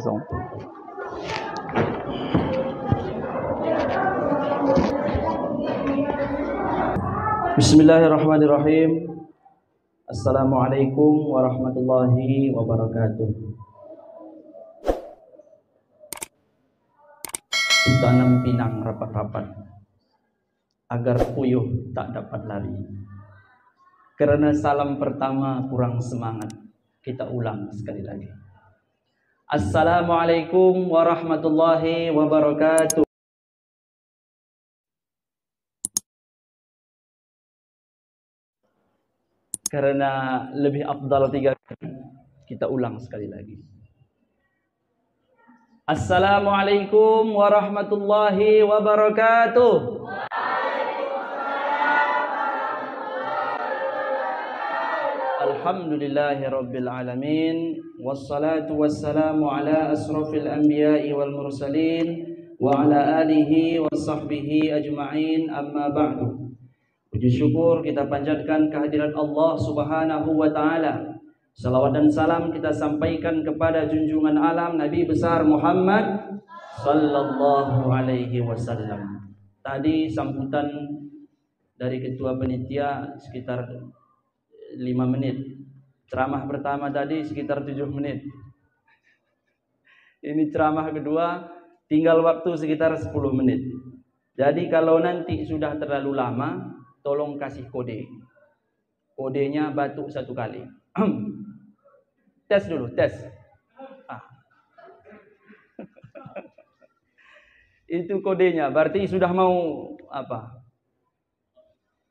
kosong. Bismillahirrahmanirrahim. Assalamualaikum warahmatullahi wabarakatuh. Tanam pinang rapat-rapat agar puyuh tak dapat lari. Karena salam pertama kurang semangat, kita ulang sekali lagi. Assalamualaikum warahmatullahi wabarakatuh. Karena lebih afdal 3 kali, kita ulang sekali lagi. Assalamualaikum warahmatullahi wabarakatuh. Alhamdulillahi rabbil alamin. Wassalatu wassalamu ala asrafil anbiya'i wal mursalin wa ala alihi wa sahbihi ajma'in, amma ba'du. Puji syukur kita panjatkan kehadiran Allah subhanahu wa ta'ala. Salawat dan salam kita sampaikan kepada junjungan alam Nabi besar Muhammad sallallahu alaihi wasallam. Tadi sambutan dari ketua panitia sekitar 5 menit. Ceramah pertama tadi sekitar 7 menit. Ini ceramah kedua tinggal waktu sekitar 10 menit. Jadi kalau nanti sudah terlalu lama, tolong kasih kode. Kodenya batuk 1 kali. Tes dulu, tes. Itu kodenya, berarti sudah mau apa?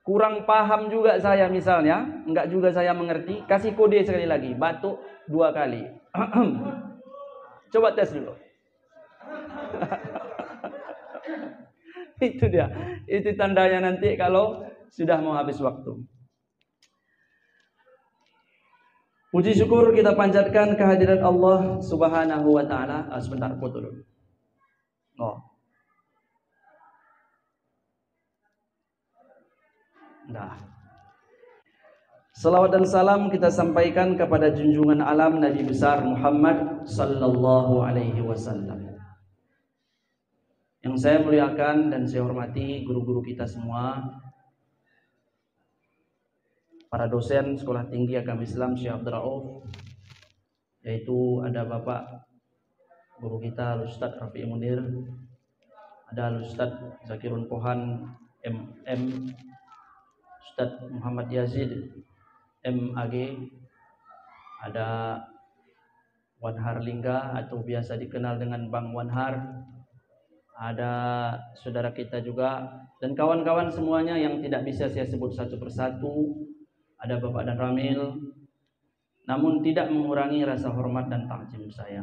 Kurang paham juga saya misalnya, enggak juga saya mengerti, kasih kode sekali lagi, batuk 2 kali. Coba tes dulu. Itu dia. Itu tandanya nanti kalau sudah mau habis waktu. Puji syukur kita panjatkan kehadiran Allah subhanahu wa ta'ala. Sebentar, foto dulu. Nah. Salawat dan salam kita sampaikan kepada junjungan alam Nabi besar Muhammad sallallahu alaihi wasallam. Yang saya muliakan dan saya hormati guru-guru kita semua, para dosen Sekolah Tinggi Agama Islam Syekh Abdul Rauf, yaitu ada Bapak guru kita Al-Ustaz Rafi'i Munir, ada Al-Ustaz Zakirun Pohan MM, Ustaz Muhammad Yazid MAG, ada Wanhar Lingga atau biasa dikenal dengan Bang Wanhar, ada saudara kita juga dan kawan-kawan semuanya yang tidak bisa saya sebut satu persatu. Ada Bapak dan Ramil, namun tidak mengurangi rasa hormat dan takjim saya.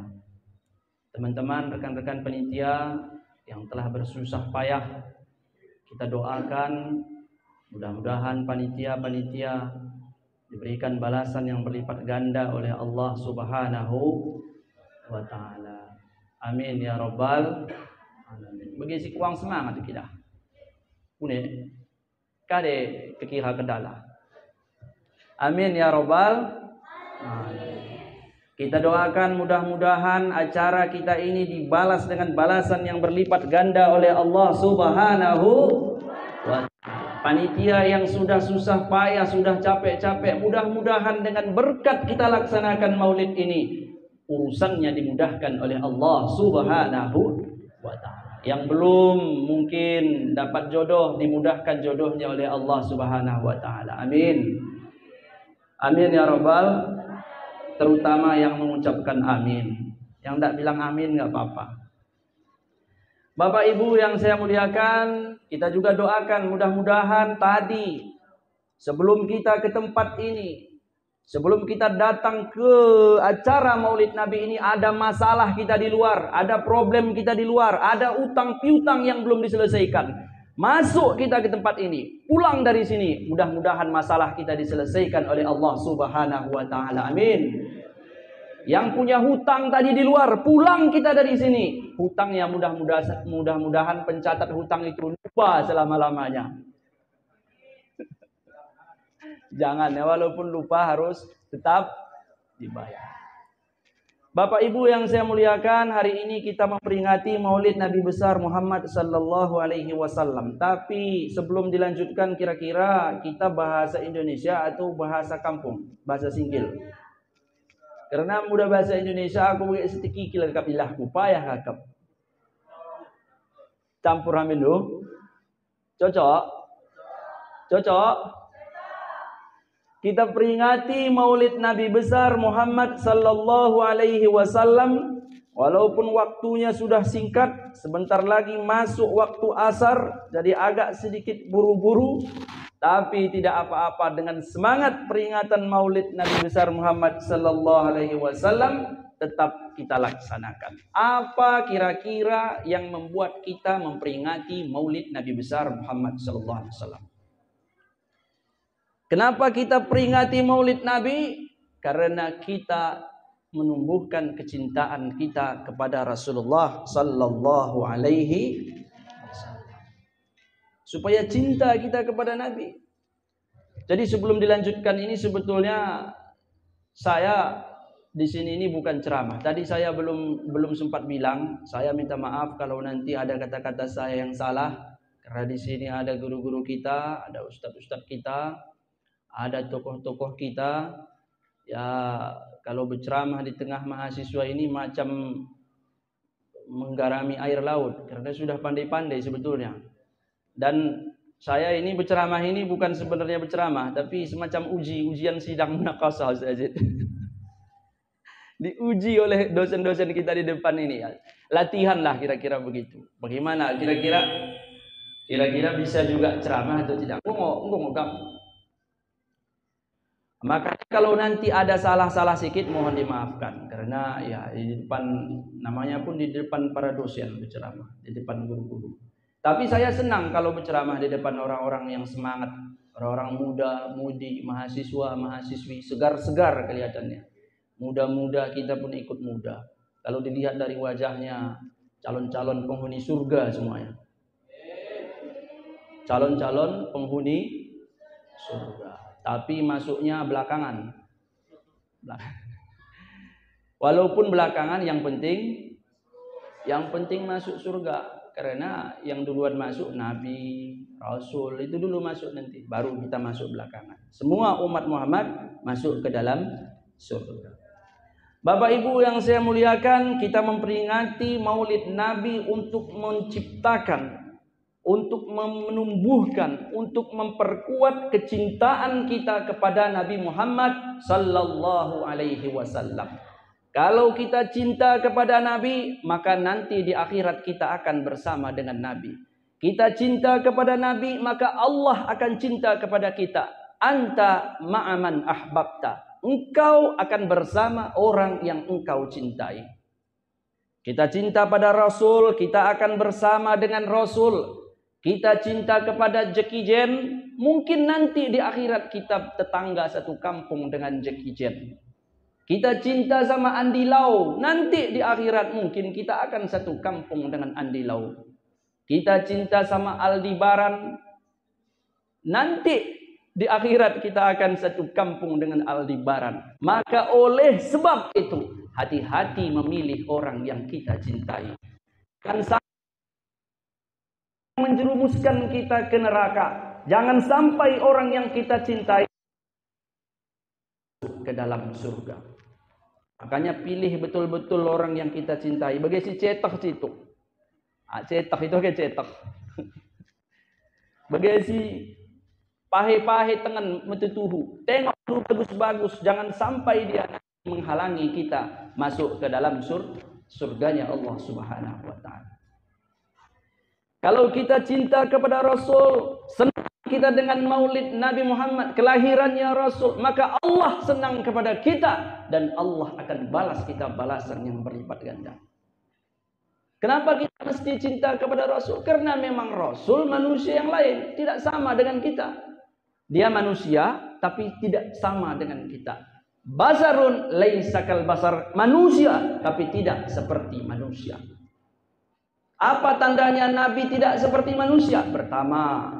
Teman-teman, rekan-rekan panitia yang telah bersusah payah, kita doakan mudah-mudahan panitia-panitia diberikan balasan yang berlipat ganda oleh Allah subhanahu wa ta'ala. Amin ya rabbal alamin. Bagi kuang semangat kita. Une kade kekira kendala. Amin ya rabbal alamin. Kita doakan mudah-mudahan acara kita ini dibalas dengan balasan yang berlipat ganda oleh Allah subhanahu wa ta'ala. Panitia yang sudah susah payah, sudah capek-capek, mudah-mudahan dengan berkat kita laksanakan maulid ini, urusannya dimudahkan oleh Allah subhanahu wa ta'ala. Yang belum mungkin dapat jodoh, dimudahkan jodohnya oleh Allah subhanahu wa ta'ala. Amin. Amin ya rabbal, terutama yang mengucapkan amin. Yang tidak bilang amin nggak apa-apa. Bapak Ibu yang saya muliakan, kita juga doakan mudah-mudahan tadi sebelum kita ke tempat ini, sebelum kita datang ke acara Maulid Nabi ini, ada masalah kita di luar, ada problem kita di luar, ada utang piutang yang belum diselesaikan. Masuk kita ke tempat ini, pulang dari sini, mudah-mudahan masalah kita diselesaikan oleh Allah subhanahu wa ta'ala. Amin. Yang punya hutang tadi di luar, pulang kita dari sini, hutangnya mudah-mudahan pencatat hutang itu lupa selama-lamanya. Jangan ya, walaupun lupa harus tetap dibayar. Bapak Ibu yang saya muliakan, hari ini kita memperingati Maulid Nabi besar Muhammad sallallahu alaihi wasallam. Tapi sebelum dilanjutkan, kira-kira kita bahasa Indonesia atau bahasa kampung, bahasa Singkil. Karena mudah bahasa Indonesia aku pakai sedikit lengkap ilahku, payah kakap. Campur amin dulu. Cocok? Cocok? Kita peringati Maulid Nabi besar Muhammad sallallahu alaihi wasallam. Walaupun waktunya sudah singkat, sebentar lagi masuk waktu asar, jadi agak sedikit buru-buru, tapi tidak apa-apa, dengan semangat peringatan Maulid Nabi besar Muhammad sallallahu alaihi wasallam tetap kita laksanakan. Apa kira-kira yang membuat kita memperingati Maulid Nabi besar Muhammad sallallahu alaihi wasallam? Kenapa kita peringati Maulid Nabi? Karena kita menumbuhkan kecintaan kita kepada Rasulullah sallallahu alaihi wasallam. Supaya cinta kita kepada Nabi. Jadi sebelum dilanjutkan ini, sebetulnya saya di sini ini bukan ceramah. Tadi saya belum sempat bilang, saya minta maaf kalau nanti ada kata-kata saya yang salah. Karena di sini ada guru-guru kita, ada ustadz-ustadz kita, ada tokoh-tokoh kita. Ya, kalau berceramah di tengah mahasiswa ini macam menggarami air laut, karena sudah pandai-pandai sebetulnya. Dan saya ini berceramah ini bukan sebenarnya berceramah, tapi semacam ujian sidang munaqashah saja. Diuji oleh dosen-dosen kita di depan ini ya. Latihan lah kira-kira begitu. Bagaimana kira-kira bisa juga ceramah atau tidak? Enggak kamu. Maka kalau nanti ada salah-salah sedikit mohon dimaafkan, karena ya di depan, namanya pun di depan para dosen berceramah, di depan guru-guru. Tapi saya senang kalau berceramah di depan orang-orang yang semangat, orang-orang muda, mudi, mahasiswa, mahasiswi, segar-segar kelihatannya. Muda-muda, kita pun ikut muda. Kalau dilihat dari wajahnya, calon-calon penghuni surga semuanya. Calon-calon penghuni surga. Tapi masuknya belakangan. Walaupun belakangan, yang penting masuk surga. Karena yang duluan masuk Nabi, Rasul, itu dulu masuk nanti. Baru kita masuk belakangan. Semua umat Muhammad masuk ke dalam surga. Bapak Ibu yang saya muliakan, kita memperingati Maulid Nabi untuk menciptakan, untuk menumbuhkan, untuk memperkuat kecintaan kita kepada Nabi Muhammad sallallahu alaihi wasallam. Kalau kita cinta kepada Nabi, maka nanti di akhirat kita akan bersama dengan Nabi. Kita cinta kepada Nabi, maka Allah akan cinta kepada kita. Anta ma'aman ahbabta. Engkau akan bersama orang yang engkau cintai. Kita cinta pada Rasul, kita akan bersama dengan Rasul. Kita cinta kepada Jackie Chan, mungkin nanti di akhirat kita tetangga satu kampung dengan Jackie Chan. Kita cinta sama Andy Lau, nanti di akhirat mungkin kita akan satu kampung dengan Andy Lau. Kita cinta sama Aldebaran, nanti di akhirat kita akan satu kampung dengan Aldebaran. Maka oleh sebab itu, hati-hati memilih orang yang kita cintai. Kan menjerumuskan kita ke neraka. Jangan sampai orang yang kita cintai ke dalam surga. Makanya pilih betul-betul orang yang kita cintai. Bagi si cetak situ. Cetak itu kayak cetak. Bagi si pahe-pahe tengen metutuhu. Tengok dulu bagus-bagus. Jangan sampai dia menghalangi kita masuk ke dalam surganya Allah Subhanahu wa ta'ala. Kalau kita cinta kepada Rasul, senang kita dengan Maulid Nabi Muhammad, kelahirannya Rasul, maka Allah senang kepada kita dan Allah akan balas kita balasan yang berlipat ganda. Kenapa kita mesti cinta kepada Rasul? Karena memang Rasul manusia yang lain, tidak sama dengan kita. Dia manusia tapi tidak sama dengan kita. Basarun laisa kal basar, manusia tapi tidak seperti manusia. Apa tandanya Nabi tidak seperti manusia? Pertama,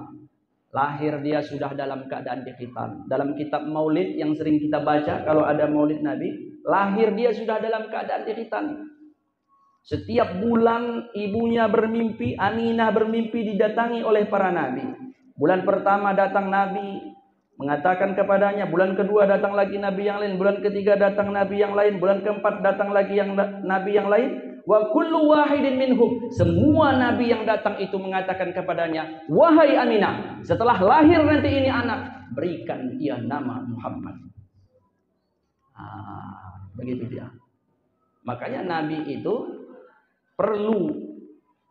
Lahir dia sudah dalam keadaan dikhitan. Dalam kitab Maulid yang sering kita baca, kalau ada Maulid Nabi, lahir dia sudah dalam keadaan dikhitan. Setiap bulan ibunya bermimpi, Aminah bermimpi didatangi oleh para nabi. Bulan pertama datang nabi, mengatakan kepadanya, bulan kedua datang lagi nabi yang lain, bulan ketiga datang nabi yang lain, bulan keempat datang lagi nabi yang lain. Wa kullu wahidin minhum, semua nabi yang datang itu mengatakan kepadanya, wahai Aminah, setelah lahir nanti ini anak, berikan ia nama Muhammad. Begitu dia. Makanya nabi itu perlu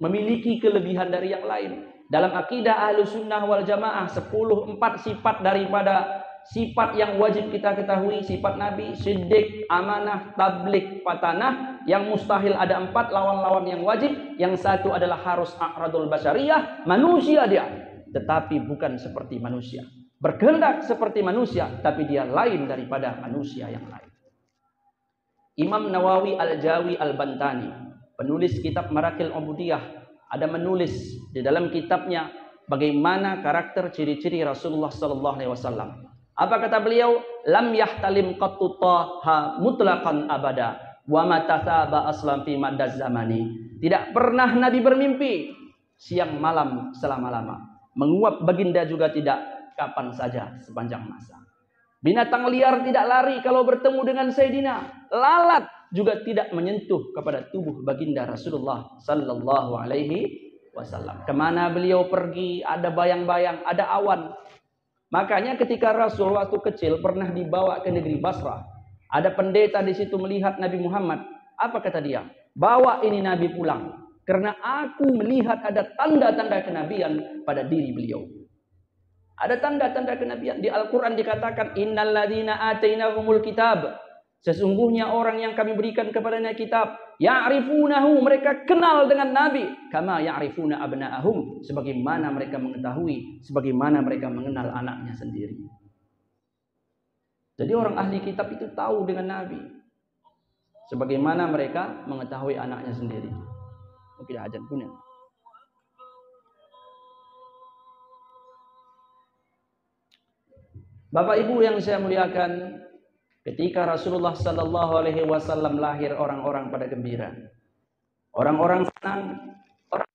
memiliki kelebihan dari yang lain. Dalam akidah Ahlussunnah wal Jamaah 4 sifat daripada sifat yang wajib kita ketahui, sifat Nabi: siddiq, amanah, tabligh, patanah. Yang mustahil ada 4 lawan-lawan yang wajib. Yang satu adalah harus a'radul basyariyah, manusia dia, tetapi bukan seperti manusia. Berkehendak seperti manusia, tapi dia lain daripada manusia yang lain. Imam Nawawi Al-Jawi Al-Bantani, penulis kitab Marakil Ubudiyah, ada menulis di dalam kitabnya bagaimana karakter ciri-ciri Rasulullah sallallahu alaihi wasallam. Apa kata beliau? Lam yahtalim qattu taha mutlaqan abada wa matasaba aslam fi madaz zamani. Tidak pernah Nabi bermimpi siang malam selama-lama. Menguap baginda juga tidak, kapan saja sepanjang masa. Binatang liar tidak lari kalau bertemu dengan Sayyidina. Lalat juga tidak menyentuh kepada tubuh baginda Rasulullah sallallahu alaihi wasallam. Kemana beliau pergi ada bayang-bayang, ada awan. Makanya ketika Rasul waktu kecil pernah dibawa ke negeri Basrah, ada pendeta di situ melihat Nabi Muhammad. Apa kata dia? Bawa ini Nabi pulang, karena aku melihat ada tanda-tanda kenabian pada diri beliau. Ada tanda-tanda kenabian. Di Al-Quran dikatakan, innal ladzina atainahumul kitab, sesungguhnya orang yang kami berikan kepadanya kitab, ya'rifunahu, mereka kenal dengan Nabi, kama ya'rifuna abna'ahum, sebagaimana mereka mengetahui, sebagaimana mereka mengenal anaknya sendiri. Jadi orang ahli kitab itu tahu dengan Nabi, sebagaimana mereka mengetahui anaknya sendiri. Mungkin ajan punya. Bapak Ibu yang saya muliakan, ketika Rasulullah sallallahu alaihi wasallam lahir, orang-orang pada gembira. Orang-orang senang. Orang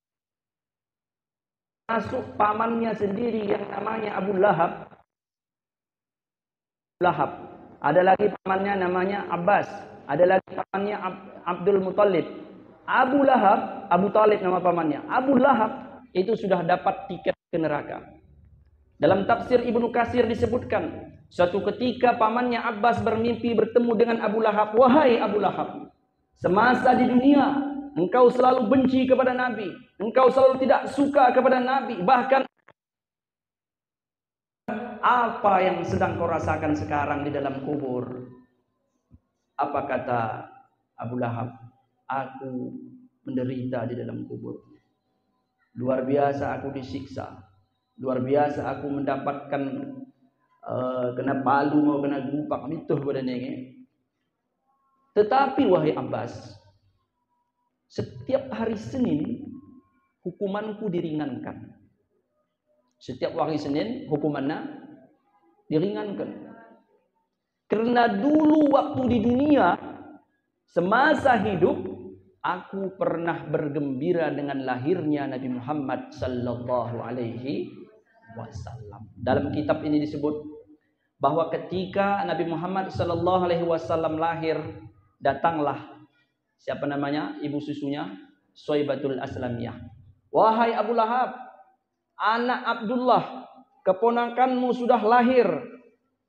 masuk pamannya sendiri yang namanya Abu Lahab. Ada lagi pamannya namanya Abbas. Ada lagi pamannya Abdul Muttalib. Abu Lahab, Abu Talib nama pamannya. Abu Lahab itu sudah dapat tiket ke neraka. Dalam tafsir Ibnu Katsir disebutkan, suatu ketika pamannya Abbas bermimpi bertemu dengan Abu Lahab. Wahai Abu Lahab, semasa di dunia engkau selalu benci kepada Nabi, engkau selalu tidak suka kepada Nabi, bahkan apa yang sedang kau rasakan sekarang di dalam kubur? Apa kata Abu Lahab? Aku menderita di dalam kubur. Luar biasa aku disiksa. Luar biasa aku mendapatkan kena palu, mau kena gupak, mituh badannya. Tetapi wahai Abbas, setiap hari Senin hukumanku diringankan. Setiap hari Senin hukumannya diringankan. Karena dulu waktu di dunia, semasa hidup, aku pernah bergembira dengan lahirnya Nabi Muhammad sallallahu alaihi wasallam. Dalam kitab ini disebut bahwa ketika Nabi Muhammad sallallahu alaihi wasallam lahir, datanglah siapa namanya? Ibu susunya, Suwaibatul Aslamiyah. Wahai Abu Lahab, anak Abdullah, keponakanmu sudah lahir.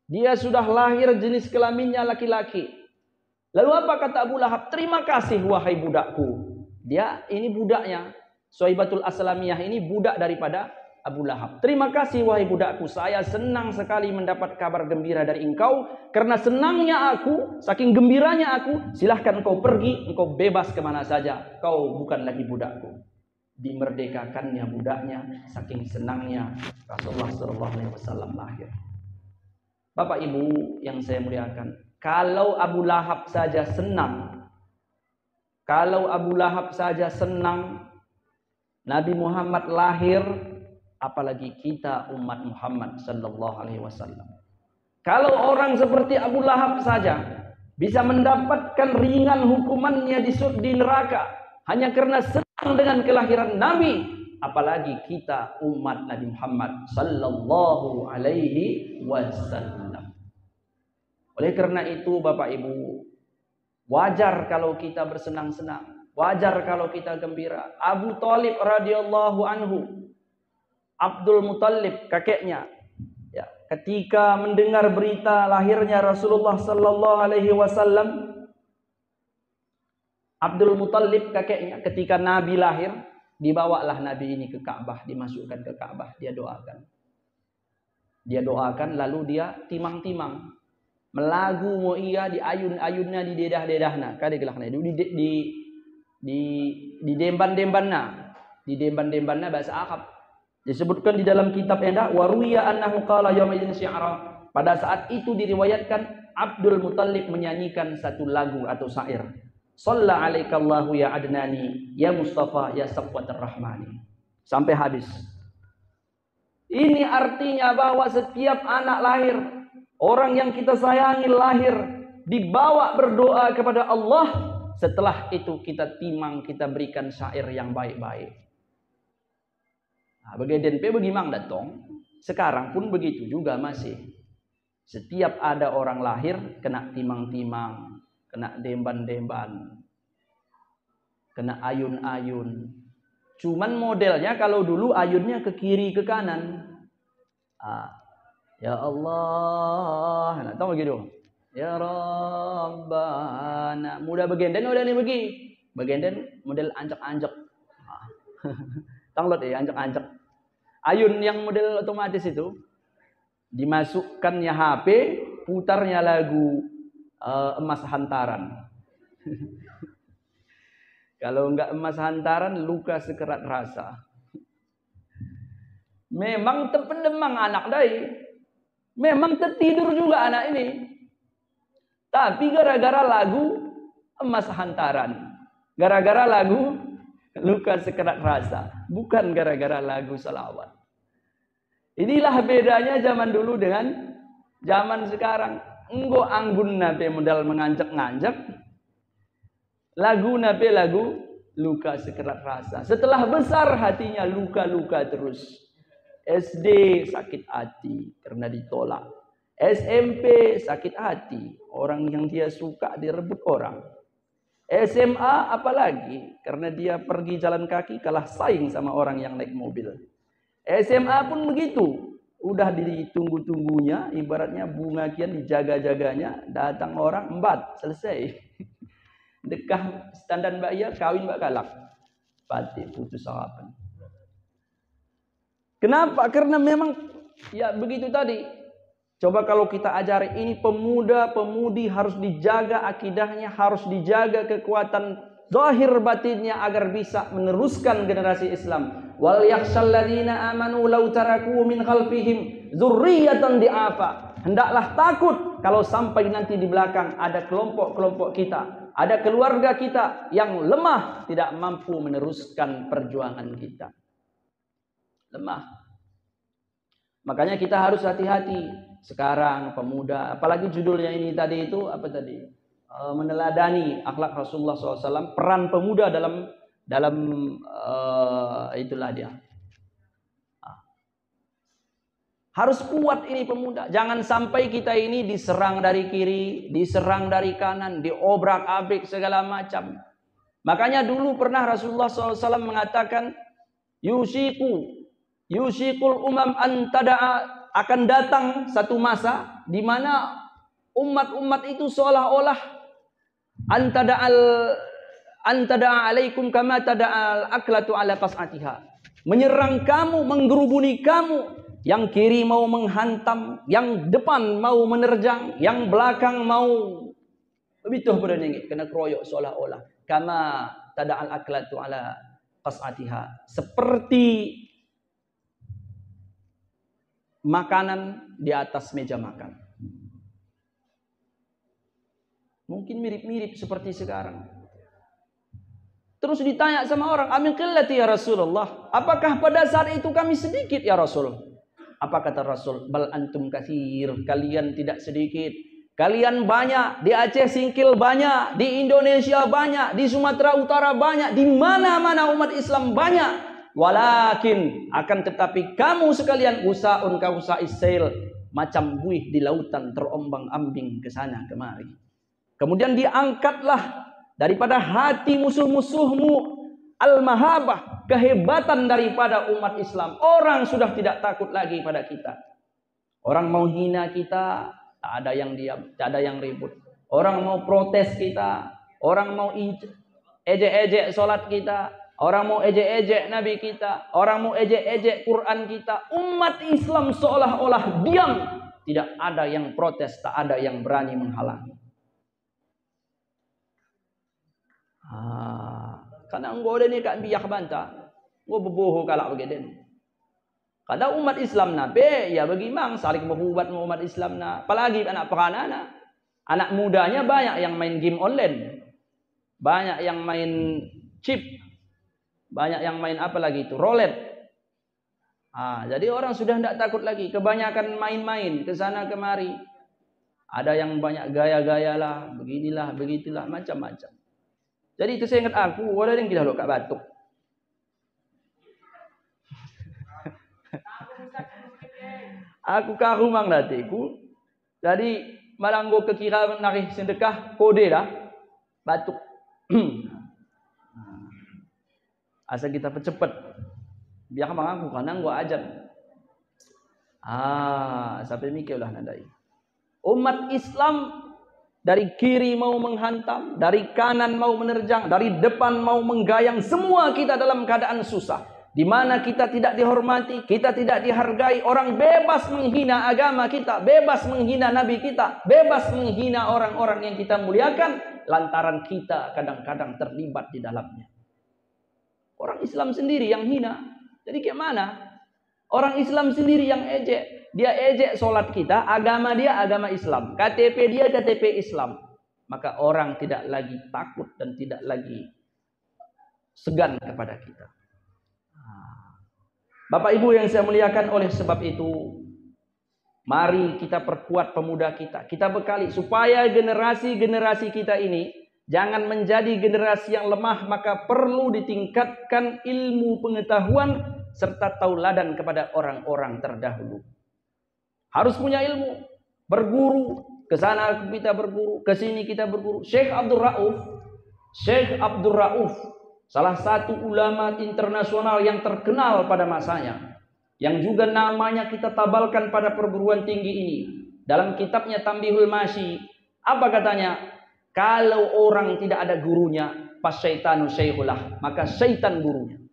Dia sudah lahir, jenis kelaminnya laki-laki. Lalu apa kata Abu Lahab? Terima kasih wahai budakku. Dia ini budaknya. Suwaibatul Aslamiyah ini budak daripada Abu Lahab. Terima kasih wahai budakku. Saya senang sekali mendapat kabar gembira dari engkau. Karena senangnya aku, saking gembiranya aku, silahkan engkau pergi, engkau bebas kemana saja. Kau bukan lagi budakku. Dimerdekakannya budaknya, saking senangnya Rasulullah SAW lahir. Bapak Ibu yang saya muliakan, kalau Abu Lahab saja senang, Nabi Muhammad lahir, apalagi kita umat Muhammad sallallahu alaihi wasallam. Kalau orang seperti Abu Lahab saja bisa mendapatkan ringan hukumannya di neraka hanya karena senang dengan kelahiran Nabi, apalagi kita umat Nabi Muhammad sallallahu alaihi wasallam. Oleh karena itu Bapak Ibu, wajar kalau kita bersenang-senang, wajar kalau kita gembira. Abu Thalib radhiyallahu anhu, Abdul Muthalib kakeknya, ya, ketika mendengar berita lahirnya Rasulullah sallallahu alaihi wasallam, Abdul Muthalib kakeknya, ketika Nabi lahir, dibawalah Nabi ini ke Ka'bah, dimasukkan ke Ka'bah, dia doakan. Dia doakan lalu dia timang-timang. Melagu mo iya di ayun-ayunna di dedah-dedahna, kade gelahna di demban-dembanna, di demban-dembanna bahasa Arab. Disebutkan di dalam kitab Endah waruya annahu qala yauma idzin syi'ra. Pada saat itu diriwayatkan Abdul Muthalib menyanyikan satu lagu atau syair. Shalla 'alaikallahu ya adnani ya Mustafa ya safwatur rahmani. Sampai habis. Ini artinya bahwa setiap anak lahir, orang yang kita sayangi lahir, dibawa berdoa kepada Allah. Setelah itu kita timang, kita berikan syair yang baik-baik. Nah, bagi bagaimana datang? Sekarang pun begitu juga masih. Setiap ada orang lahir, kena timang-timang, kena demban-demban, kena ayun-ayun. Cuman modelnya kalau dulu ayunnya ke kiri ke kanan. Ya Allah, nah, tahu begitu. Ya Rabbana, mudah begenden udah nih begi. Begenden model anjak-anjak. Tanglot ya anjak-anjak. Ayun yang model otomatis itu dimasukkannya HP, putarnya lagu Emas Hantaran. Kalau enggak Emas Hantaran, luka sekerat rasa. Memang terpendemang anak dai. Memang tertidur juga anak ini. Tapi gara-gara lagu Emas Hantaran. Gara-gara lagu luka sekerat rasa. Bukan gara-gara lagu salawat. Inilah bedanya zaman dulu dengan zaman sekarang. Enggo anggun nape modal menganjak-nganjak. Lagu nape lagu luka sekerat rasa. Setelah besar hatinya luka-luka terus. SD sakit hati karena ditolak. SMP sakit hati, orang yang dia suka direbut orang. SMA apalagi karena dia pergi jalan kaki kalah saing sama orang yang naik mobil. SMA pun begitu, udah ditunggu-tunggunya, ibaratnya bunga kian dijaga-jaganya, datang orang embat selesai. Dekah standar mbak iya kawin mbak kalak, pati putus harapan. Kenapa? Karena memang ya begitu tadi. Coba kalau kita ajari ini pemuda-pemudi harus dijaga akidahnya, harus dijaga kekuatan zahir batinnya agar bisa meneruskan generasi Islam. Wal yakhshal ladzina amanu law taraku min khalfihim dzurriyyatan di'afa. Hendaklah takut kalau sampai nanti di belakang ada kelompok-kelompok kita, ada keluarga kita yang lemah, tidak mampu meneruskan perjuangan kita. Lemah. Makanya kita harus hati-hati sekarang pemuda, apalagi judulnya ini tadi itu apa tadi? Meneladani akhlak Rasulullah SAW, peran pemuda dalam itulah dia. Harus kuat ini pemuda. Jangan sampai kita ini diserang dari kiri, diserang dari kanan, diobrak-abrik segala macam. Makanya dulu pernah Rasulullah SAW mengatakan, Yusikul umam antada'a, akan datang satu masa di mana umat-umat itu seolah-olah antada'a alaikum kama tada'al aklatu ala qas'atiha. Menyerang kamu, menggerubuni kamu. Yang kiri mau menghantam, yang depan mau menerjang, yang belakang mau begitu berenengit, kena keroyok seolah-olah. Kama tada'al aklatu ala qas'atiha. Seperti makanan di atas meja makan. Mungkin mirip-mirip seperti sekarang. Terus ditanya sama orang, amin qillati ya Rasulullah. Apakah pada saat itu kami sedikit ya Rasul? Apa kata Rasul? Bal antum katsir. Kalian tidak sedikit. Kalian banyak. Di Aceh Singkil banyak. Di Indonesia banyak. Di Sumatera Utara banyak. Di mana-mana umat Islam banyak. Walakin akan tetapi kamu sekalian usaun ka usais sail, macam buih di lautan terombang-ambing ke sana kemari. Kemudian diangkatlah daripada hati musuh-musuhmu al-mahabah, kehebatan daripada umat Islam. Orang sudah tidak takut lagi pada kita. Orang mau hina kita, tak ada yang diam, tak ada yang ribut. Orang mau protes kita, orang mau ejek-ejek solat kita, orang mau ejek-ejek Nabi kita, orang mau ejek-ejek Quran kita. Umat Islam seolah-olah diam. Tidak ada yang protes, tak ada yang berani menghalangi. Karena engkau ni kat biak bantah, engkau berbohong kalak begitu. Kadang umat Islam nabe ya bagi mang saling berbuat dengan umat Islam na, apalagi anak peranana, anak mudanya banyak yang main game online, banyak yang main chip, banyak yang main apa lagi itu roulette. Jadi orang sudah tidak takut lagi, kebanyakan main-main ke sana kemari. Ada yang banyak gaya-gaya lah, beginilah, begitulah, macam-macam. Jadi itu saya ingat aku, ada yang kita kat batuk. Aku karumang datiku. Jadi malang go kekira narih sedekah kode dah batuk. Asal kita percepat. Biar mang aku karena gua ajan. Sampai mikirlah nadai. Umat Islam dari kiri mau menghantam, dari kanan mau menerjang, dari depan mau menggayang, semua kita dalam keadaan susah. Di mana kita tidak dihormati, kita tidak dihargai, orang bebas menghina agama kita, bebas menghina Nabi kita, bebas menghina orang-orang yang kita muliakan, lantaran kita kadang-kadang terlibat di dalamnya. Orang Islam sendiri yang hina. Jadi kayak mana? Orang Islam sendiri yang ejek. Dia ejek solat kita, agama dia agama Islam, KTP dia KTP Islam. Maka orang tidak lagi takut dan tidak lagi segan kepada kita. Bapak Ibu yang saya muliakan, oleh sebab itu mari kita perkuat pemuda kita. Kita bekali supaya generasi-generasi kita ini jangan menjadi generasi yang lemah, maka perlu ditingkatkan ilmu pengetahuan serta tauladan kepada orang-orang terdahulu. Harus punya ilmu, berguru, ke sana kita berguru, ke sini kita berguru. Syekh Abdul Rauf, salah satu ulama internasional yang terkenal pada masanya, yang juga namanya kita tabalkan pada perguruan tinggi ini. Dalam kitabnya Tambihul Masyi, apa katanya? Kalau orang tidak ada gurunya, pas syaitanu syaihulah, maka syaitan gurunya.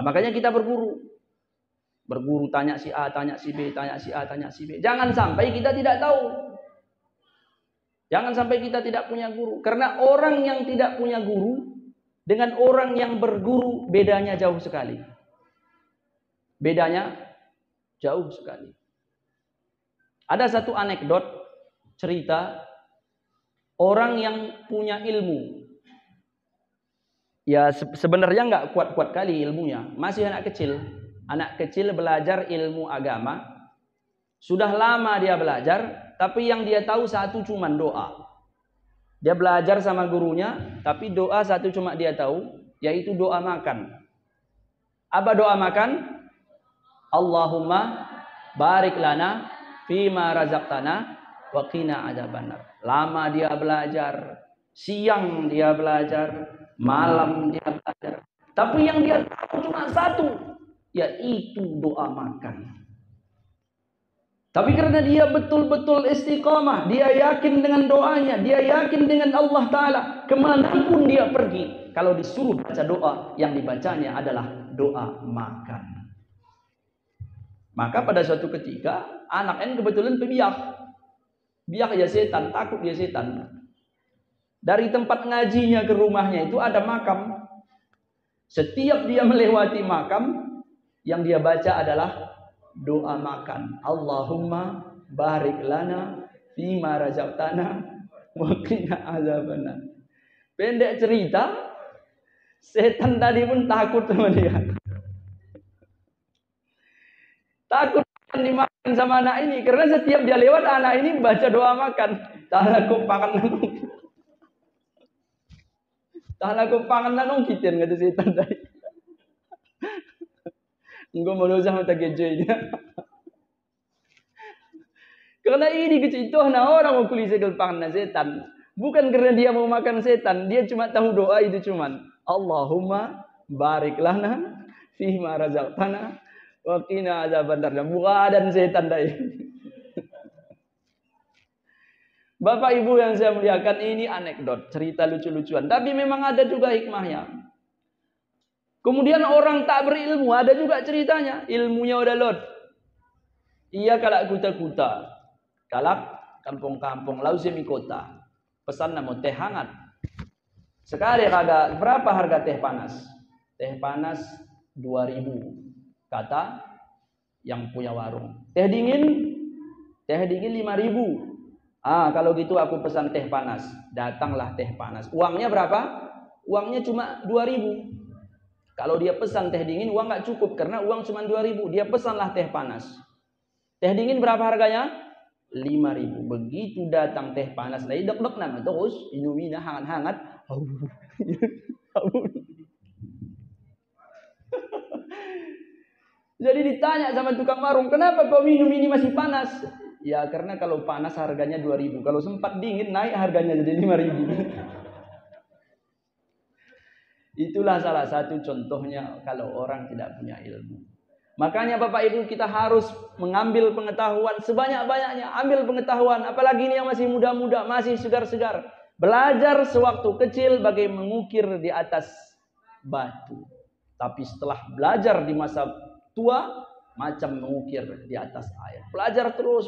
Makanya kita berguru. Berguru, tanya si A, tanya si B, tanya si A, tanya si B. Jangan sampai kita tidak tahu. Jangan sampai kita tidak punya guru. Karena orang yang tidak punya guru dengan orang yang berguru bedanya jauh sekali. Bedanya jauh sekali. Ada satu anekdot cerita orang yang punya ilmu. Ya sebenarnya nggak kuat-kuat kali ilmunya. Masih anak kecil. Anak kecil belajar ilmu agama. Sudah lama dia belajar, tapi yang dia tahu satu cuma doa. Dia belajar sama gurunya, tapi doa satu cuma dia tahu, yaitu doa makan. Apa doa makan? Allahumma barik lana fima razaqtana wa qina adzabannar. Lama dia belajar, siang dia belajar, malam dia belajar. Tapi yang dia tahu cuma satu, yaitu doa makan. Tapi karena dia betul-betul istiqamah, dia yakin dengan doanya, dia yakin dengan Allah Ta'ala, kemanapun dia pergi, kalau disuruh baca doa, yang dibacanya adalah doa makan. Maka pada suatu ketika, anaknya kebetulan pebiak. Biak ya setan, takut dia setan. Dari tempat ngajinya ke rumahnya itu ada makam. Setiap dia melewati makam, yang dia baca adalah doa makan. Allahumma barik lana fima razaqtana wa qina adzabannar. Pendek cerita, Setan tadi pun takut sama dia. Takut dimakan sama anak ini. Karena setiap dia lewat, anak ini baca doa makan. Tahala ko pangan nanong. Tahala ko pangan nanong kitin. Kata setan tadi. Enggak mau sama tak kejoy dia. Karena ini kecitoh na orang mau kulis segel pangan na setan. Bukan karena dia mau makan setan. Dia cuma tahu doa itu cuman. Allahumma barik lana fima razaqtana wa qina azabannar. Bukan setan tadi. Bapak Ibu yang saya muliakan, ini anekdot, cerita lucu-lucuan. Tapi memang ada juga hikmahnya. Kemudian orang tak berilmu, ada juga ceritanya. Ilmunya udah lot. Iya kalak kuta-kuta. Kalak kampung-kampung, lau semi kota. Pesan nama teh hangat. Sekali kagak, berapa harga teh panas? Teh panas 2.000. Kata yang punya warung. Teh dingin 5.000. Kalau gitu aku pesan teh panas. Datanglah teh panas. Uangnya berapa? Uangnya cuma 2.000. Kalau dia pesan teh dingin, uang nggak cukup karena uang cuma 2.000. Dia pesanlah teh panas. Teh dingin berapa harganya? 5.000. Begitu datang teh panas, lagi dek-dek nama terus inumina hangat-hangat. Jadi ditanya sama tukang warung, kenapa kau minum ini masih panas? Ya karena kalau panas harganya 2.000. Kalau sempat dingin naik harganya jadi 5.000. Itulah salah satu contohnya kalau orang tidak punya ilmu. Makanya Bapak Ibu kita harus mengambil pengetahuan sebanyak-banyaknya. Ambil pengetahuan. Apalagi ini yang masih muda-muda, masih segar-segar. Belajar sewaktu kecil bagaimana mengukir di atas batu. Tapi setelah belajar di masa tua, macam mengukir di atas air. Belajar terus.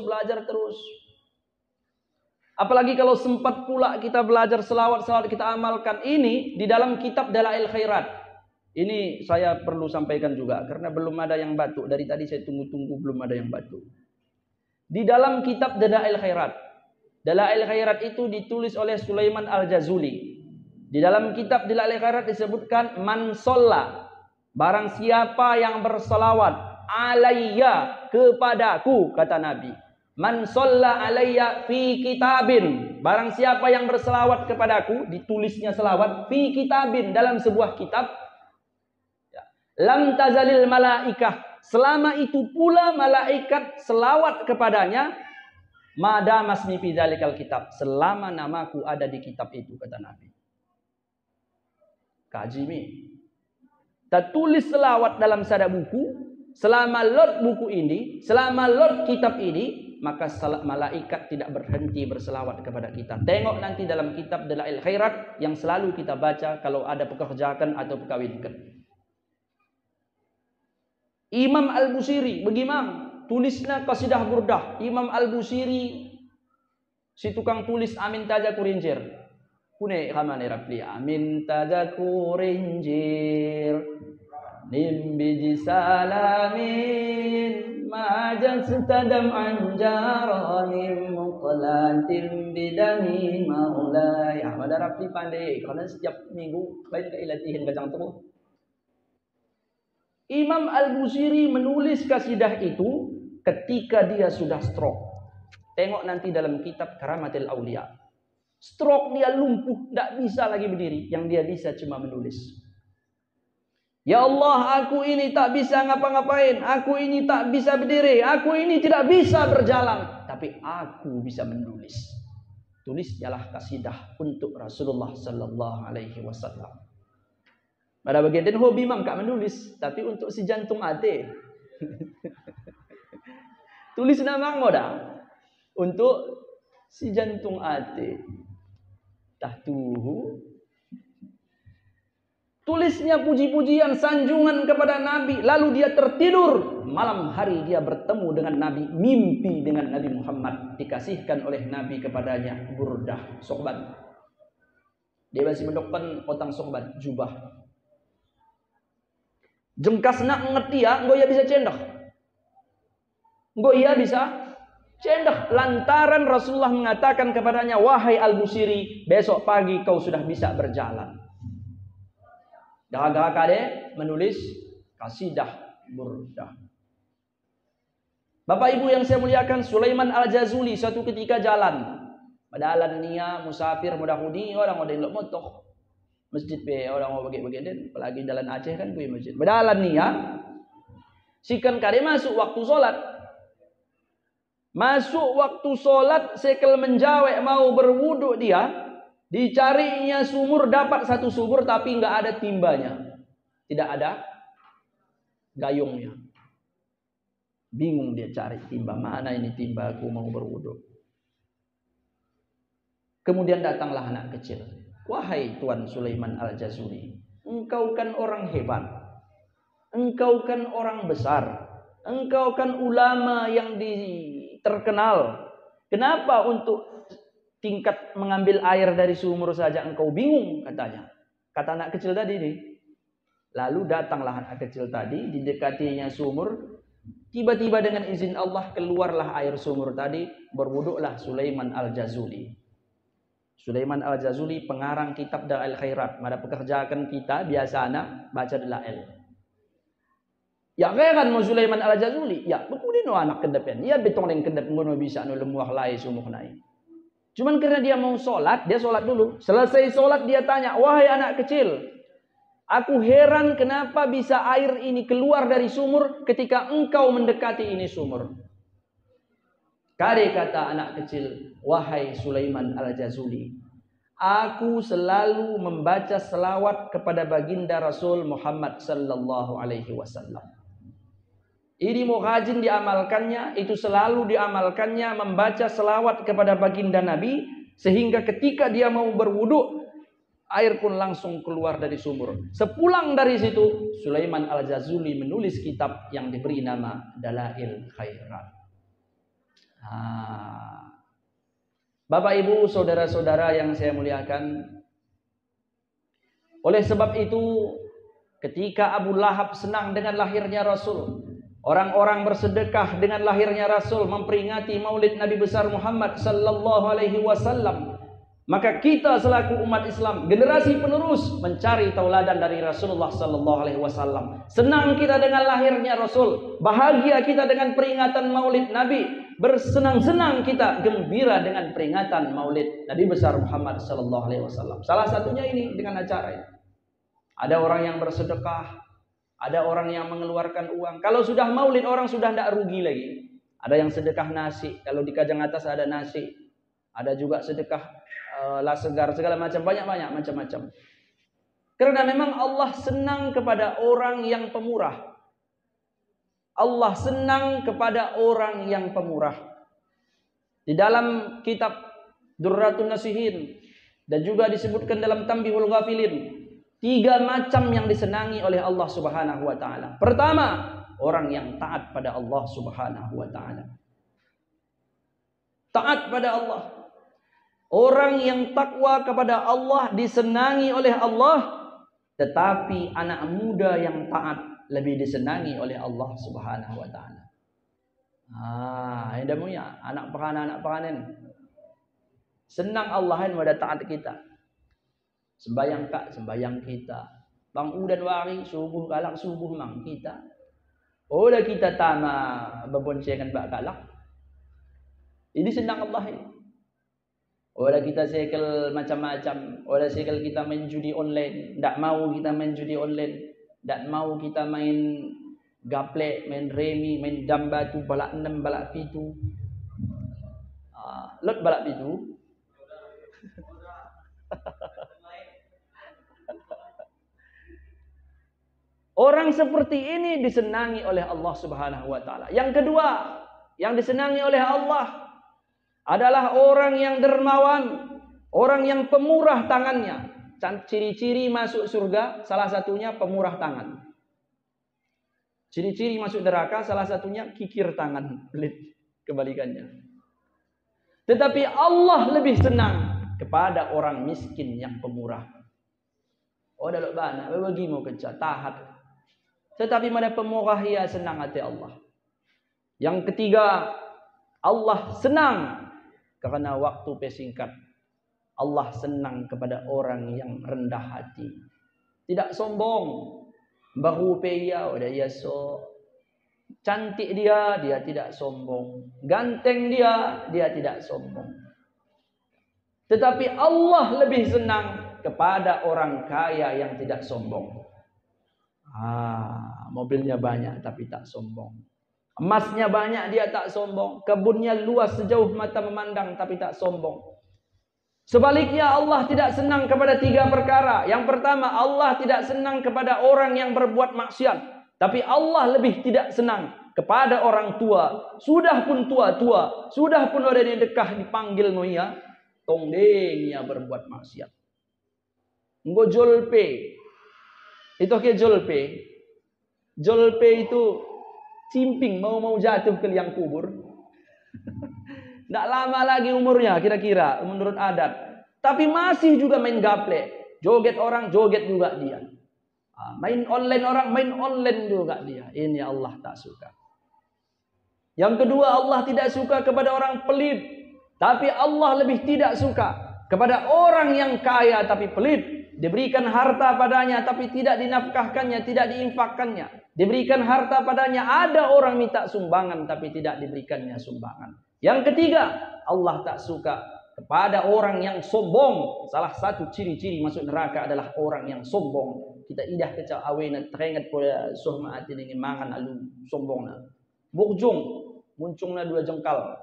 Apalagi kalau sempat pula kita belajar selawat-selawat kita amalkan. Ini di dalam kitab Dalail Khairat. Ini saya perlu sampaikan juga. Karena belum ada yang batuk. Dari tadi saya tunggu-tunggu belum ada yang batuk. Di dalam kitab Dalail Khairat. Dalail Khairat itu ditulis oleh Sulaiman Al-Jazuli. Di dalam kitab Dalail Khairat disebutkan man sholla. Barang siapa yang berselawat alayya kepadaku, kata Nabi. Man sholla alayya fi kitabin. Barang siapa yang berselawat kepadaku, ditulisnya selawat fi kitabin dalam sebuah kitab. Lam tazalil malaikah. Selama itu pula malaikat selawat kepadanya. Madam asmi fi dzalikal kitab. Selama namaku ada di kitab itu, kata Nabi. Kaji mi. Tertulis selawat dalam sada buku. Selama lot buku ini, selama lot kitab ini, maka malaikat tidak berhenti berselawat kepada kita. Tengok nanti dalam kitab Dalail Khairat yang selalu kita baca kalau ada pekerjaan atau perkawinkan. Imam Al-Busiri, bagaimana? Tulisnya Qasidah Burdah. Imam Al-Busiri, si tukang tulis Amin Taja Kurinjir. Kune kamane rapli Amin Taja Kurinjir. Nimbiji salamin majan setadam anjaranim muqlatin bidani maulai. Pada rapi pandai karena setiap minggu lain ke ilatihin kacang terus. Imam Al-Busiri menulis kasidah itu ketika dia sudah stroke. Tengok nanti dalam kitab Karamatil Aulia. Stroke dia lumpuh, tidak bisa lagi berdiri. Yang dia bisa cuma menulis. Ya Allah, aku ini tak bisa ngapa-ngapain. Aku ini tak bisa berdiri. Aku ini tidak bisa berjalan. Tapi aku bisa menulis. Tulis ialah kasidah untuk Rasulullah Sallallahu Alaihi Wasallam. Pada bagian dan hobi mam kak menulis. Tapi untuk si jantung ate. Tulis nama ngoda. Untuk si jantung ate. Tahtuhu. Tulisnya puji-pujian, sanjungan kepada Nabi. Lalu dia tertidur. Malam hari dia bertemu dengan Nabi. Mimpi dengan Nabi Muhammad. Dikasihkan oleh Nabi kepadanya burdah, sohbat. Dia masih mendokkan otang sohbat, jubah. Jengkas nak ngerti ya, engkau ya bisa cendah. Engkau ya bisa cendah. Lantaran Rasulullah mengatakan kepadanya, wahai Al-Busiri, besok pagi kau sudah bisa berjalan. Gara-gara kade menulis kasidah burdah. Bapak Ibu yang saya muliakan, Sulaiman Al-Jazuli suatu ketika jalan. Padahal nia musafir mudah hudi orang ada yang motoh. Masjid be orang mau bagi-bagi den, apalagi jalan Aceh kan gue masjid. Padahal nia sikan kade masuk waktu salat. Masuk waktu salat sekel menjawek mau berwudu dia, dicarinya sumur, dapat satu sumur tapi enggak ada timbanya. Tidak ada gayungnya. Bingung dia cari timba, mana ini timba aku mau berwudu. Kemudian datanglah anak kecil. Wahai Tuan Sulaiman Al-Jazuli, engkau kan orang hebat. Engkau kan orang besar. Engkau kan ulama yang terkenal. Kenapa untuk tingkat mengambil air dari sumur saja engkau bingung, katanya. Kata anak kecil tadi nih. Lalu datanglah anak kecil tadi, didekatinya sumur. Tiba-tiba dengan izin Allah keluarlah air sumur tadi, berwuduklah Sulaiman Al-Jazuli. Sulaiman Al-Jazuli pengarang kitab Dalail Khairat. Mada pekerjaan kita biasanya baca Dalail. Ya kan mau Sulaiman Al-Jazuli, ya kemudian anak kedepan. Ya betong yang kedep ngono bisa no lemuah lai sumuk nai. Cuman karena dia mau sholat, dia sholat dulu. Selesai sholat dia tanya, wahai anak kecil, aku heran kenapa bisa air ini keluar dari sumur ketika engkau mendekati ini sumur. Kade kata anak kecil, wahai Sulaiman Al-Jazuli, aku selalu membaca selawat kepada baginda Rasul Muhammad sallallahu alaihi wasallam. Ini mau rajin diamalkannya, itu selalu diamalkannya membaca selawat kepada baginda Nabi, sehingga ketika dia mau berwudu, air pun langsung keluar dari sumur. Sepulang dari situ, Sulaiman Al-Jazuli menulis kitab yang diberi nama Dalail Khairat. Bapak Ibu saudara-saudara yang saya muliakan, oleh sebab itu ketika Abu Lahab senang dengan lahirnya Rasul, orang-orang bersedekah dengan lahirnya Rasul, memperingati maulid Nabi besar Muhammad sallallahu alaihi wasallam, maka kita selaku umat Islam, generasi penerus, mencari tauladan dari Rasulullah sallallahu alaihi wasallam. Senang kita dengan lahirnya Rasul, bahagia kita dengan peringatan maulid Nabi, bersenang-senang kita, gembira dengan peringatan maulid Nabi besar Muhammad sallallahu alaihi wasallam. Salah satunya ini dengan acara ini. Ada orang yang bersedekah, ada orang yang mengeluarkan uang. Kalau sudah maulid orang sudah tidak rugi lagi. Ada yang sedekah nasi, kalau di Kajang Atas ada nasi. Ada juga sedekah lah segar, segala macam, banyak-banyak macam-macam. Karena memang Allah senang kepada orang yang pemurah. Allah senang kepada orang yang pemurah. Di dalam kitab Durratun Nasihin dan juga disebutkan dalam Tanbihul Ghafilin, 3 macam yang disenangi oleh Allah Subhanahu wa taala. Pertama, orang yang taat pada Allah Subhanahu wa taala. Taat pada Allah. Orang yang takwa kepada Allah disenangi oleh Allah, tetapi anak muda yang taat lebih disenangi oleh Allah Subhanahu wa taala. Indah muya anak peranan. Senang Allahan pada taat kita. Sembayang kita. Bang udan wari subuh kalak subuh mang kita. Oda kita tama berboncengan bak kalak. Ini senang Allah ini. Oda kita sekel macam-macam. Oda sekel kita main judi online. Tak mau kita main judi online. Tak mau kita main gaplek, main remi, main jam batu, balak 6, balak 7. Lot balak 7. Orang seperti ini disenangi oleh Allah Subhanahu wa taala. Yang kedua, yang disenangi oleh Allah adalah orang yang dermawan, orang yang pemurah tangannya. Ciri-ciri masuk surga salah satunya pemurah tangan. Ciri-ciri masuk neraka salah satunya kikir tangan, kebalikannya. Tetapi Allah lebih senang kepada orang miskin yang pemurah. Oh dalok bana, bagi mau kerja tahat. Tetapi mana pemurah ia senang hati Allah. Yang ketiga, Allah senang karena waktu pesingkat. Allah senang kepada orang yang rendah hati. tidak sombong. Barupe dia, udah ia so. Cantik dia tidak sombong. Ganteng dia tidak sombong. Tetapi Allah lebih senang kepada orang kaya yang tidak sombong. Mobilnya banyak tapi tak sombong. Emasnya banyak dia tak sombong. Kebunnya luas sejauh mata memandang tapi tak sombong. Sebaliknya Allah tidak senang kepada 3 perkara. Yang pertama, Allah tidak senang kepada orang yang berbuat maksiat. Tapi Allah lebih tidak senang kepada orang tua. Sudah pun tua-tua, sudah pun ada di dekah dipanggil noya, tongdengnya berbuat maksiat. Engko jolpe. Itu ke jolpe. Jolpe itu cimping mau jatuh ke liang kubur. Tidak lama lagi umurnya kira-kira menurut adat. Tapi masih juga main gaple. Joget orang, joget juga dia. Main online orang, main online juga dia. Ini Allah tak suka. Yang kedua, Allah tidak suka kepada orang pelit. Tapi Allah lebih tidak suka kepada orang yang kaya tapi pelit. Diberikan harta padanya tapi tidak dinafkahkannya, tidak diinfakkannya. Diberikan harta padanya, ada orang minta sumbangan tapi tidak diberikannya sumbangan. Yang ketiga, Allah tak suka kepada orang yang sombong. Salah satu ciri-ciri masuk neraka adalah orang yang sombong. Kita idah kecak awena teringat pada suhma ati dengan mangan alu sombongna. Bukjung, muncungnya 2 jengkal.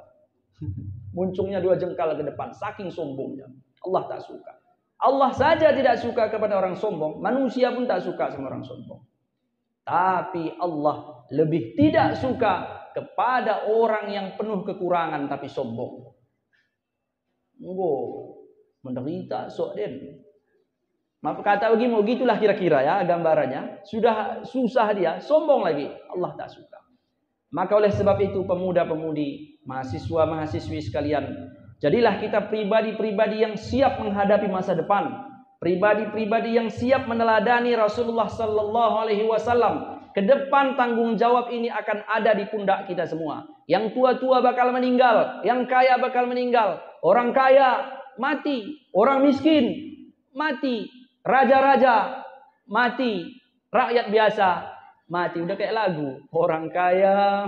Muncungnya 2 jengkal ke depan, saking sombongnya. Allah tak suka. Allah saja tidak suka kepada orang sombong, manusia pun tak suka sama orang sombong. Tapi Allah lebih tidak suka kepada orang yang penuh kekurangan tapi sombong. Menderita sok den. Maka kata begitulah kira-kira ya gambarannya. Sudah susah dia, sombong lagi. Allah tak suka. Maka oleh sebab itu pemuda-pemudi, mahasiswa-mahasiswi sekalian, jadilah kita pribadi-pribadi yang siap menghadapi masa depan. Pribadi-pribadi yang siap meneladani Rasulullah sallallahu alaihi wasallam. Ke depan tanggung jawab ini akan ada di pundak kita semua. Yang tua-tua bakal meninggal, yang kaya bakal meninggal. Orang kaya mati, orang miskin mati, raja-raja mati, rakyat biasa mati. Udah kayak lagu, orang kaya.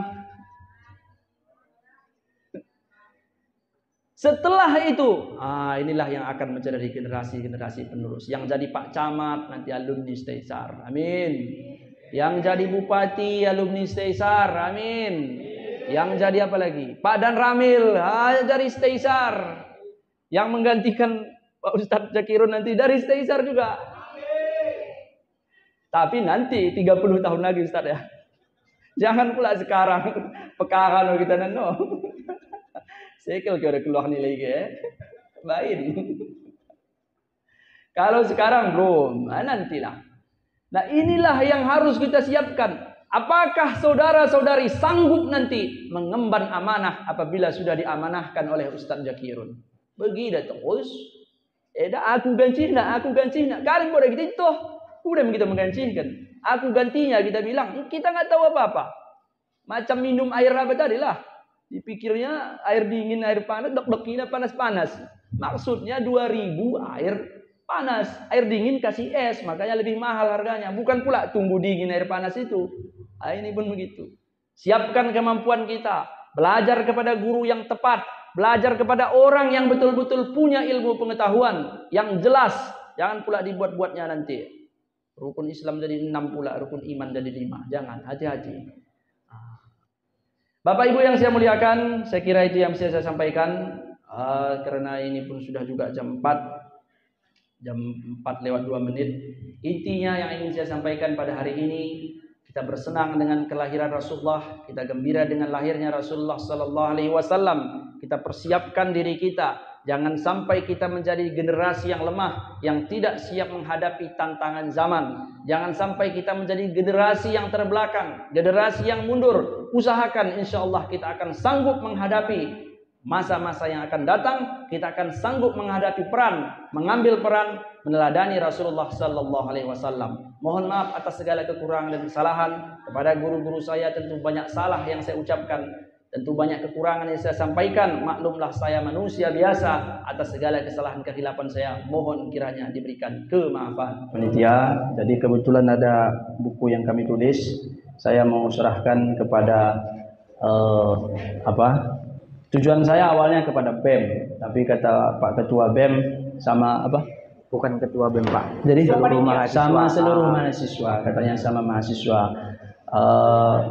Setelah itu, inilah yang akan menjadi generasi-generasi penerus. Yang jadi Pak Camat nanti alumni Steisar, amin. Yang jadi Bupati alumni Steisar, amin. Yang jadi apa lagi? Pak Dan Ramil, dari Steisar. Yang menggantikan Pak Ustadz Zakirun nanti dari Steisar juga. Tapi nanti 30 tahun lagi Ustadz ya. Jangan pula sekarang pekaran kita nano. Sekel kira keluar nilai ke, baik. Kalau sekarang belum, nantilah. Nah inilah yang harus kita siapkan. Apakah saudara-saudari sanggup nanti mengemban amanah apabila sudah diamanahkan oleh Ustadz Zakirun? Begitu terus. Aku gantinya. Kalian boleh gitu itu. Udah kita menggantikan. Aku gantinya kita bilang. Kita nggak tahu apa-apa. Macam minum air apa tadi lah. Dipikirnya air dingin, air panas, dok-doknya panas-panas. Maksudnya 2000 air panas. Air dingin kasih es, makanya lebih mahal harganya. Bukan pula tunggu dingin air panas itu. Ini pun begitu. Siapkan kemampuan kita. Belajar kepada guru yang tepat. Belajar kepada orang yang betul-betul punya ilmu pengetahuan. Yang jelas. Jangan pula dibuat-buatnya nanti. Rukun Islam jadi 6 pula, rukun iman jadi 5. Jangan, hati-hati. Bapak Ibu yang saya muliakan, saya kira itu yang bisa saya sampaikan. Karena ini pun sudah juga jam 4 lewat 2 menit. Intinya yang ingin saya sampaikan pada hari ini, kita bersenang dengan kelahiran Rasulullah, kita gembira dengan lahirnya Rasulullah sallallahu alaihi wasallam. Kita persiapkan diri kita. Jangan sampai kita menjadi generasi yang lemah, yang tidak siap menghadapi tantangan zaman. Jangan sampai kita menjadi generasi yang terbelakang, generasi yang mundur. Usahakan insya-Allah kita akan sanggup menghadapi masa-masa yang akan datang. Kita akan sanggup menghadapi mengambil peran meneladani Rasulullah sallallahu alaihi wasallam. Mohon maaf atas segala kekurangan dan kesalahan. Kepada guru-guru saya tentu banyak salah yang saya ucapkan. Tentu banyak kekurangan yang saya sampaikan. Maklumlah saya manusia biasa. Atas segala kesalahan kehilapan saya, mohon kiranya diberikan kemaafan. Panitia, jadi kebetulan ada buku yang kami tulis. Saya mau serahkan kepada tujuan saya awalnya kepada BEM, tapi kata Pak Ketua BEM sama Bukan ketua BEM, Pak. Jadi seluruh mahasiswa. Sama seluruh mahasiswa, katanya sama mahasiswa.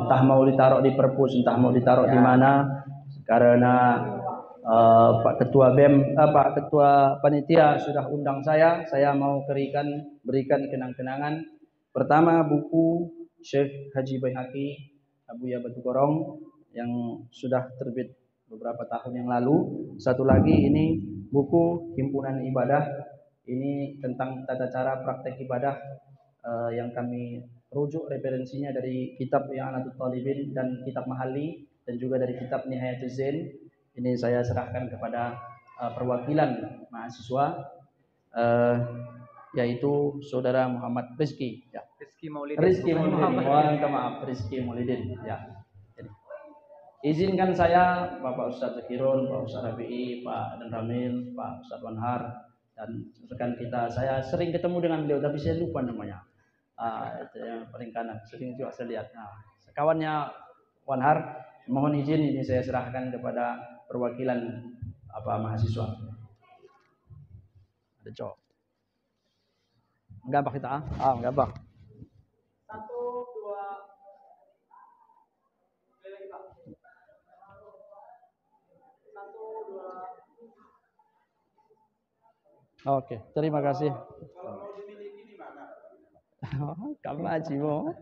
Entah mau ditaruh di perpus, entah mau ditaruh di mana, karena Pak Ketua BEM, Pak Ketua Panitia sudah undang saya mau berikan kenang-kenangan. Pertama buku Syekh Haji Baihaqi Abuya Batu Gorong yang sudah terbit beberapa tahun yang lalu. Satu lagi ini buku Himpunan Ibadah. Ini tentang tata cara praktek ibadah yang kami rujuk referensinya dari kitab I'anatul Talibin dan kitab Mahalli dan juga dari kitab Nihayatuz Zain. Ini saya serahkan kepada perwakilan mahasiswa yaitu Saudara Muhammad Rizki. Ya. Rizki Maulidin. Rizki Maulidin. Ya. Jadi, izinkan saya Bapak Ustadz Zakirun, Pak Ustadz Rafi'i, Pak Dan Ramil, Pak Ustadz Wanhar dan rekan kita. Saya sering ketemu dengan beliau tapi saya lupa namanya. Itu yang paling kanan, sering juga saya lihat. Kawannya Wanhar, mohon izin ini saya serahkan kepada perwakilan mahasiswa. Ada cowok. Enggak kita enggak bak. 1 2 Oke, terima kasih. Kamu ajimu.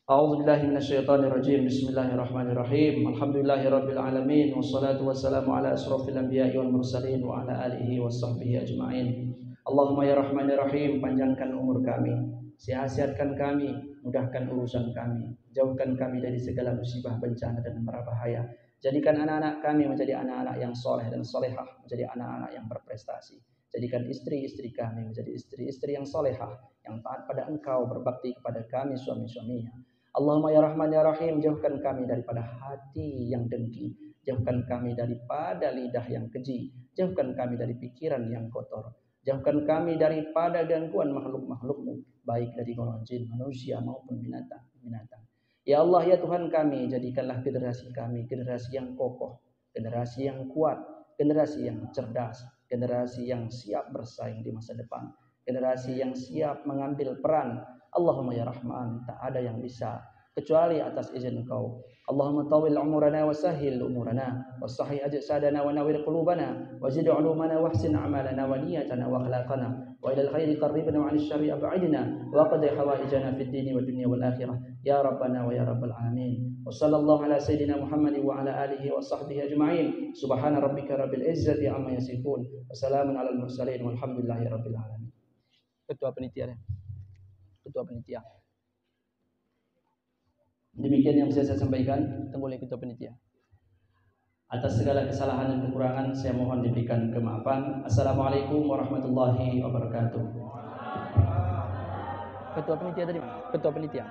A'udzubillahi minasyaitonirrajim. Bismillahirrahmanirrahim. Alhamdulillahirabbil alamin wassalatu wassalamu ala asrofil anbiya'i wal mursalin wa ala alihi washabbihi ajma'in. Allahumma ya Rahman ya Rahim, panjangkan umur kami, sehat-sehatkan kami, mudahkan urusan kami, jauhkan kami dari segala musibah, bencana dan mara bahaya. Jadikan anak-anak kami menjadi anak-anak yang soleh dan solehah, menjadi anak-anak yang berprestasi. Jadikan istri-istri kami menjadi istri-istri yang solehah, yang taat pada Engkau, berbakti kepada kami suami-suaminya. Allahumma ya Rahman ya Rahim, jauhkan kami daripada hati yang dengki, jauhkan kami daripada lidah yang keji, jauhkan kami dari pikiran yang kotor, jauhkan kami daripada gangguan makhluk-makhluk-Mu, baik dari golongan jin, manusia maupun binatang. Ya Allah ya Tuhan kami, jadikanlah generasi kami generasi yang kokoh, generasi yang kuat, generasi yang cerdas, generasi yang siap bersaing di masa depan, generasi yang siap mengambil peran. Allahumma ya Rahman, tak ada yang bisa kecuali atas izin Engkau. Allahumma tawil umurana wa sahil umurana wa sahih ajsadana wa nawir qulubana wa zid ulumana wa ahsin a'malana wa niyatana wa akhlaqana wa ilal khairi qarribna wa 'anil syarri ab'idna wa qadi hawaijana fid dini wad dunya wal akhirah ya rabbana wa ya rabbal alamin. Wa sallallahu ala sayyidina Muhammad wa ala alihi wa sahbihi ajma'in. Subhana rabbika rabbil izzati amma yasifun wa salamun alal mursalin walhamdulillahi rabbil alamin. Ketua panitia. Demikian yang bisa saya sampaikan. Tunggu oleh Ketua Panitia. Atas segala kesalahan dan kekurangan saya mohon diberikan kemaafan. Assalamualaikum warahmatullahi wabarakatuh. Ketua Panitia tadi mana? Ketua Panitia.